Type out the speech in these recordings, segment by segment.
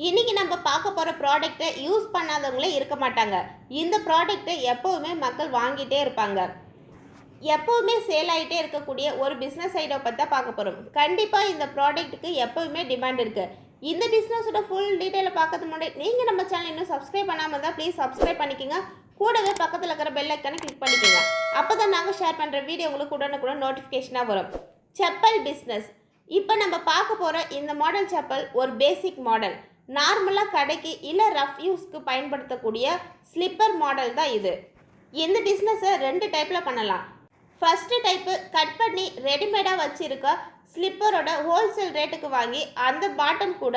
இன்னைக்கு நம்ம பார்க்க போகிற ப்ராடக்ட்டை யூஸ் பண்ணாதவங்களே இருக்க மாட்டாங்க. இந்த ப்ராடக்ட்டை எப்போவுமே மக்கள் வாங்கிட்டே இருப்பாங்க. எப்போவுமே சேல் ஆகிட்டே இருக்கக்கூடிய ஒரு பிஸ்னஸ் ஐடியா பற்றி தான் பார்க்க போகிறோம். கண்டிப்பாக இந்த ப்ராடக்ட்டுக்கு எப்போவுமே டிமாண்ட் இருக்குது. இந்த பிஸ்னஸோட ஃபுல் டீட்டெயிலை பார்க்கறதுக்கு முன்னாடி நீங்கள் நம்ம சேனல் இன்னும் சப்ஸ்கிரைப் பண்ணாமல் இருந்தால் ப்ளீஸ் சப்ஸ்கிரைப் பண்ணிக்கோங்க. கூடவே பக்கத்தில் இருக்கிற பெல் ஐக்கானை கிளிக் பண்ணிக்கோங்க. அப்போ தான் நாங்கள் ஷேர் பண்ணுற வீடியோ உங்களுக்கு உடனுக்குடன் நோட்டிஃபிகேஷனாக வரும். செப்பல் பிஸ்னஸ். இப்போ நம்ம பார்க்க போகிற இந்த மாடல் செப்பல் ஒரு பேசிக் மாடல். நார்மலாக கடைக்கு இல்லை ரஃப் யூஸ்க்கு பயன்படுத்தக்கூடிய ஸ்லிப்பர் மாடல் தான் இது. இந்த பிஸ்னஸை 2 டைப்பில் பண்ணலாம். ஃபஸ்ட்டு டைப்பு கட் பண்ணி ரெடிமேடாக வச்சுருக்க ஸ்லிப்பரோட ஹோல்சேல் ரேட்டுக்கு வாங்கி அந்த பாட்டம் கூட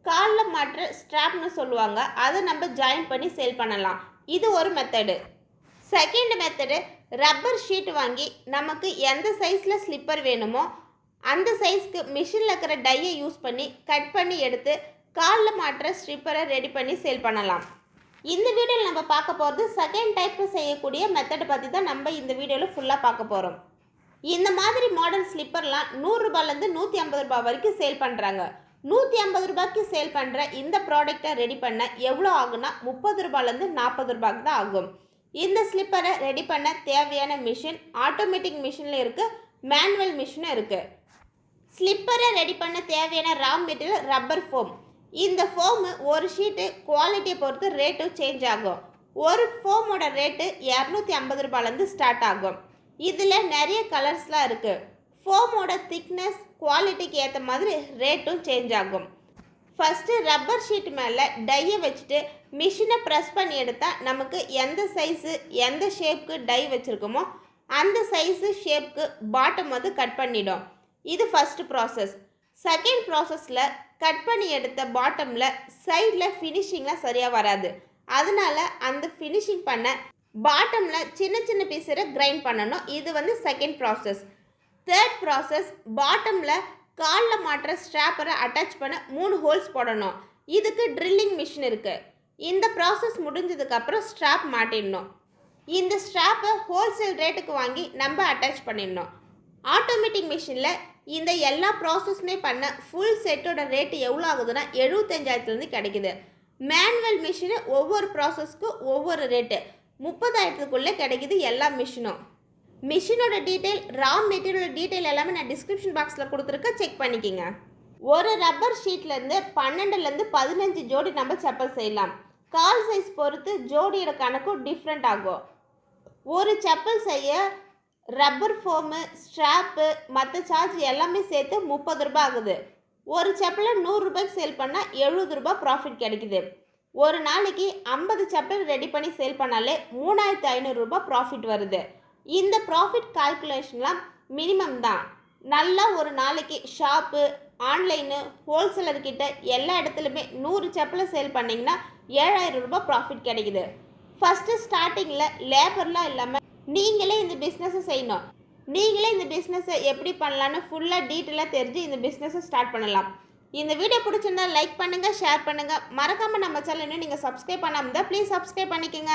காலில் மாற்ற ஸ்ட்ராப்னு சொல்லுவாங்க, அதை நம்ம ஜாயின் பண்ணி சேல் பண்ணலாம். இது ஒரு method. Second method rubber sheet வாங்கி நமக்கு எந்த சைஸில் ஸ்லிப்பர் வேணுமோ அந்த சைஸ்க்கு மிஷினில் இருக்கிற டையை யூஸ் பண்ணி கட் பண்ணி எடுத்து காலில் மாற்ற ஸ்லிப்பரை ரெடி பண்ணி சேல் பண்ணலாம். இந்த வீடியோவில் நம்ம பார்க்க போகிறது செகண்ட் டைப்பு செய்யக்கூடிய மெத்தடை பற்றி தான் நம்ம இந்த வீடியோவில் ஃபுல்லாக பார்க்க போகிறோம். இந்த மாதிரி மாடல் ஸ்லிப்பர்லாம் 100 ரூபாயிலேருந்து 150 ரூபாய் வரைக்கும் சேல் பண்ணுறாங்க. 150 ரூபாய்க்கு சேல் பண்ணுற இந்த ப்ராடக்டை ரெடி பண்ண எவ்வளோ ஆகுனா 30 ரூபாயிலேருந்து 40 ரூபாய்க்கு தான் ஆகும். இந்த ஸ்லிப்பரை ரெடி பண்ண தேவையான மிஷின் ஆட்டோமேட்டிக் மிஷினில் இருக்குது, மேனுவல் மிஷினும் இருக்குது. ஸ்லிப்பரை ரெடி பண்ண தேவையான ரா மெட்டீரியல் ரப்பர் ஃபோம். இந்த ஃபோமு ஒரு ஷீட்டு குவாலிட்டியை பொறுத்து ரேட்டும் சேஞ்ச் ஆகும். ஒரு ஃபோமோட ரேட்டு 250 ரூபாயிலேருந்து ஸ்டார்ட் ஆகும். இதில் நிறைய கலர்ஸ்லாம் இருக்குது. ஃபோமோட திக்னஸ் குவாலிட்டிக்கு ஏற்ற மாதிரி ரேட்டும் சேஞ்ச் ஆகும். ஃபஸ்ட்டு ரப்பர் ஷீட் மேலே டையை வச்சுட்டு மிஷினை ப்ரெஸ் பண்ணி எடுத்தால் நமக்கு எந்த சைஸு எந்த ஷேப்புக்கு டை வச்சுருக்கோமோ அந்த சைஸு ஷேப்புக்கு பாட்டம் வந்து கட் பண்ணிடும். இது ஃபஸ்ட்டு ப்ராசஸ். செகண்ட் ப்ராசஸில் கட் பண்ணி எடுத்த பாட்டமில் சைடில் ஃபினிஷிங்லாம் சரியாக வராது. அதனால் அந்த ஃபினிஷிங் பண்ண பாட்டமில் சின்ன சின்ன பீஸரை கிரைண்ட் பண்ணணும். இது வந்து செகண்ட் ப்ராசஸ். தேர்ட் ப்ராசஸ் பாட்டமில் காலில் மாட்டுற ஸ்ட்ராப்பரை அட்டாச் பண்ண 3 ஹோல்ஸ் போடணும். இதுக்கு ட்ரில்லிங் மிஷின் இருக்குது. இந்த ப்ராசஸ் முடிஞ்சதுக்கப்புறம் ஸ்ட்ராப் மாட்டிடணும். இந்த ஸ்ட்ராப்பை ஹோல்சேல் ரேட்டுக்கு வாங்கி நம்ம அட்டாச் பண்ணிடணும். ஆட்டோமேட்டிக் மிஷினில் இந்த எல்லா ப்ராசஸுமே பண்ண ஃபுல் செட்டோட ரேட்டு எவ்வளோ ஆகுதுன்னா 75,000லேருந்து கிடைக்குது. மேனுவல் மிஷினு ஒவ்வொரு ப்ராசஸ்க்கும் ஒவ்வொரு ரேட்டு 30,000க்குள்ளே கிடைக்குது எல்லா மிஷினும். மிஷினோட டீட்டெயில் ரா மெட்டீரியல் டீட்டெயில் எல்லாமே நான் டிஸ்கிரிப்ஷன் பாக்ஸில் கொடுத்துருக்கேன், செக் பண்ணிக்கிங்க. ஒரு ரப்பர் ஷீட்லேருந்து 12லேருந்து 15 ஜோடி நம்ம செப்பல் செய்யலாம். கால் சைஸ் பொறுத்து ஜோடியோட கணக்கும் டிஃப்ரெண்ட் ஆகும். ஒரு செப்பல் செய்ய ரப்பர் ஃபோமு ஸ்ட்ராப்பு மற்ற சார்ஜ் எல்லாமே சேர்த்து 30 ரூபாய் ஆகுது. ஒரு செப்பலை 100 ரூபாய்க்கு சேல் பண்ணால் 70 ரூபாய் ப்ராஃபிட் கிடைக்குது. ஒரு நாளைக்கு 50 செப்பல் ரெடி பண்ணி சேல் பண்ணாலே 3,500 ரூபாய் ப்ராஃபிட் வருது. இந்த ப்ராஃபிட் கால்குலேஷன்லாம் மினிமம் தான். நல்லா ஒரு நாளைக்கு ஷாப்பு ஆன்லைனு ஹோல்சேலர்கிட்ட எல்லா இடத்துலையுமே 100 செப்பலை சேல் பண்ணிங்கன்னா 7,000 ரூபாய் ப்ராஃபிட் கிடைக்குது. ஃபஸ்ட்டு ஸ்டார்டிங்கில் லேபர்லாம் இல்லாமல் நீங்களே இந்த பிஸ்னஸை செய்யணும். நீங்களே இந்த பிஸ்னஸை எப்படி பண்ணலான்னு ஃபுல்லாக டீட்டெயிலாக தெரிஞ்சு இந்த பிஸ்னஸை ஸ்டார்ட் பண்ணலாம். இந்த வீடியோ பிடிச்சிருந்தா லைக் பண்ணுங்கள், ஷேர் பண்ணுங்கள். மறக்காமல் நம்ம சேனல் இன்னும் நீங்கள் சப்ஸ்கிரைப் பண்ணாமல் இருந்தால் ப்ளீஸ் சப்ஸ்கிரைப் பண்ணிக்கோங்க.